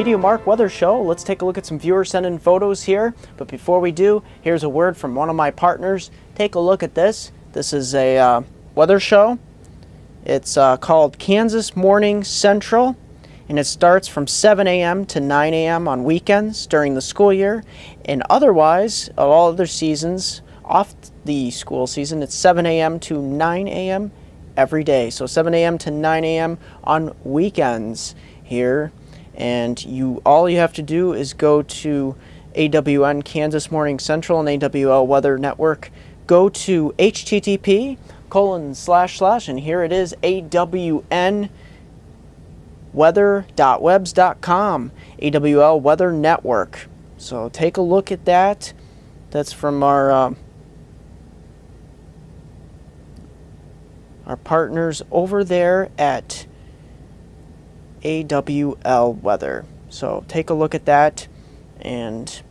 MeteoMark Weather Show. Let's take a look at some viewer sent in photos here. But before we do, here's a word from one of my partners. Take a look at this. This is a weather show. It's called Kansas Morning Central, and it starts from 7 a.m. to 9 a.m. on weekends during the school year. And otherwise, all other seasons, off the school season, it's 7 a.m. to 9 a.m. every day. So 7 a.m. to 9 a.m. on weekends here. And all you have to do is go to AWN Kansas Morning Central and AWL Weather Network. Go to http:// and here it is, awnweather.webs.com, AWL Weather Network. So take a look at that. That's from our partners over there at AWL Weather. So take a look at that, and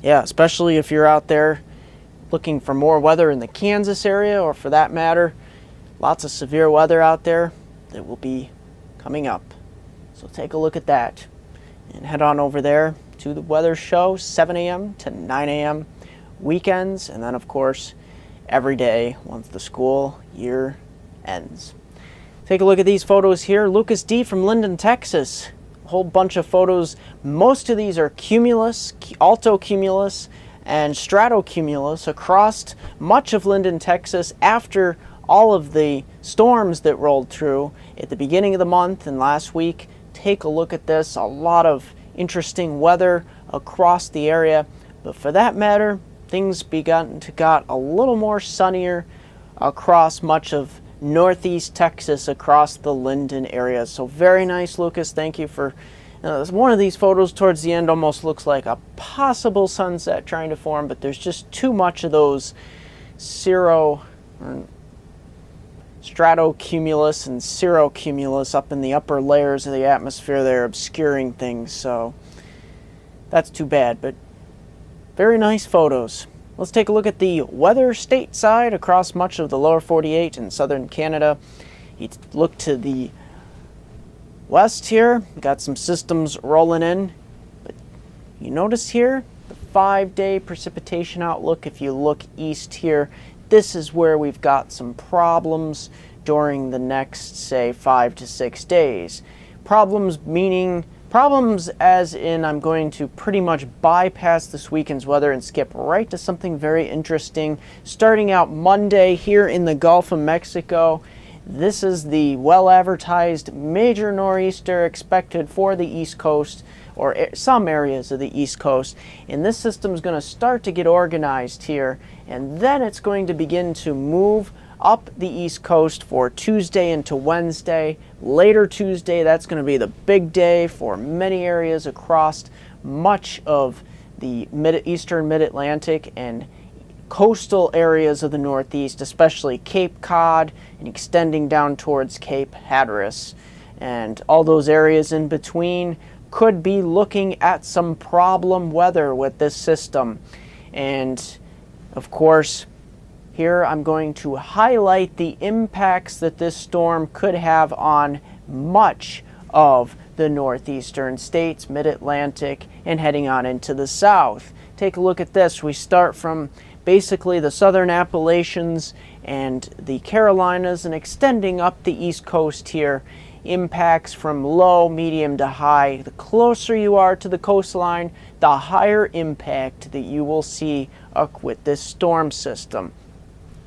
yeah, especially if you're out there looking for more weather in the Kansas area, or for that matter, lots of severe weather out there that will be coming up. So take a look at that and head on over there to the weather show, 7 a.m. to 9 a.m. weekends, and then of course every day once the school year ends. Take a look at these photos here. Lucas D. from Linden, Texas. A whole bunch of photos. Most of these are cumulus, altocumulus, and stratocumulus across much of Linden, Texas after all of the storms that rolled through at the beginning of the month and last week. Take a look at this. A lot of interesting weather across the area. But for that matter, things begun to get a little more sunnier across much of northeast Texas, across the Linden area. So very nice, Lucas. Thank you for one of these photos towards the end. Almost looks like a possible sunset trying to form, but there's just too much of those stratocumulus and cirrocumulus up in the upper layers of the atmosphere there, obscuring things. So that's too bad, but very nice photos. Let's take a look at the weather stateside across much of the lower 48 and southern Canada. You look to the west here, got some systems rolling in. But you notice here the 5-day precipitation outlook. If you look east here, this is where we've got some problems during the next, say, 5 to 6 days. Problems meaning problems as in I'm going to pretty much bypass this weekend's weather and skip right to something very interesting. Starting out Monday here in the Gulf of Mexico, this is the well-advertised major nor'easter expected for the East Coast, or some areas of the East Coast. And this system is going to start to get organized here, and then it's going to begin to move up the East Coast for Tuesday into Wednesday. Later Tuesday, that's going to be the big day for many areas across much of the eastern mid-Atlantic and coastal areas of the Northeast, especially Cape Cod and extending down towards Cape Hatteras. And all those areas in between could be looking at some problem weather with this system. And of course, here I'm going to highlight the impacts that this storm could have on much of the northeastern states, mid-Atlantic, and heading on into the south. Take a look at this. We start from basically the southern Appalachians and the Carolinas and extending up the east coast here. Impacts from low, medium to high. The closer you are to the coastline, the higher impact that you will see with this storm system.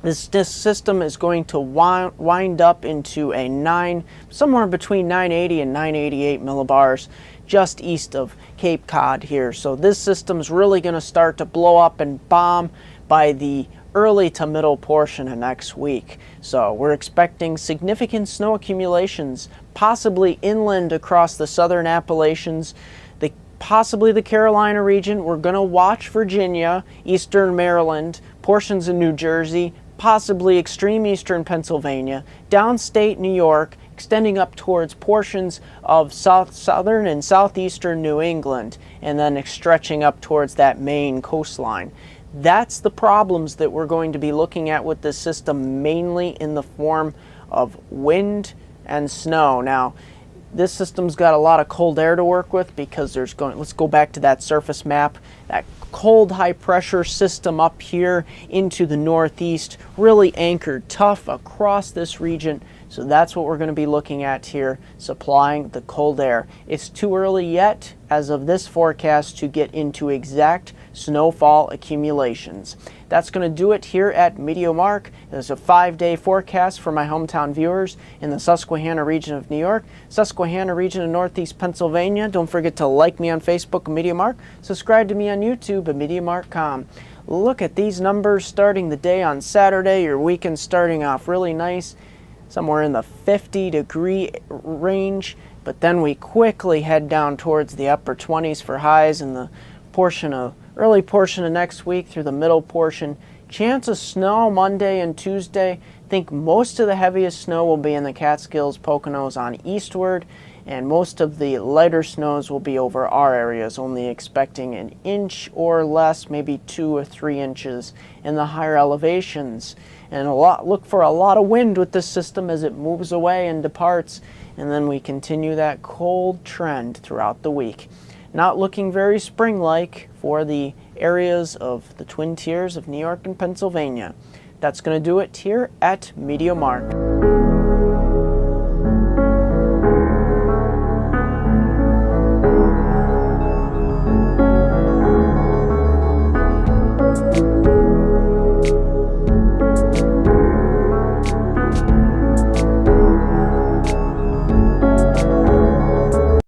This system is going to wind up into a somewhere between 980 and 988 millibars just east of Cape Cod here. So this system's really going to start to blow up and bomb by the early to middle portion of next week. So we're expecting significant snow accumulations, possibly inland across the southern Appalachians, possibly the Carolina region. We're going to watch Virginia, eastern Maryland, portions of New Jersey, possibly extreme eastern Pennsylvania, downstate New York, extending up towards portions of southern and southeastern New England, and then stretching up towards that Maine coastline. That's the problems that we're going to be looking at with this system, mainly in the form of wind and snow. Now, This system's got a lot of cold air to work with because let's go back to that surface map. That cold high pressure system up here into the northeast, really anchored tough across this region. So that's what we're going to be looking at here, supplying the cold air. It's too early yet, as of this forecast, to get into exact snowfall accumulations. That's going to do it here at MeteoMark. There's a 5-day forecast for my hometown viewers in the Susquehanna region of New York, Susquehanna region of Northeast Pennsylvania. Don't forget to like me on Facebook at MeteoMark, subscribe to me on YouTube at MeteoMark.com. Look at these numbers starting the day on Saturday. Your weekend starting off really nice, somewhere in the 50-degree range, but then we quickly head down towards the upper 20s for highs in the early portion of next week through the middle portion. Chance of snow Monday and Tuesday. I think most of the heaviest snow will be in the Catskills, Poconos on eastward, and most of the lighter snows will be over our areas, only expecting an inch or less, maybe 2 or 3 inches in the higher elevations. And look for a lot of wind with this system as it moves away and departs, and then we continue that cold trend throughout the week. Not looking very spring-like for the areas of the Twin Tiers of New York and Pennsylvania. That's going to do it here at MeteoMark.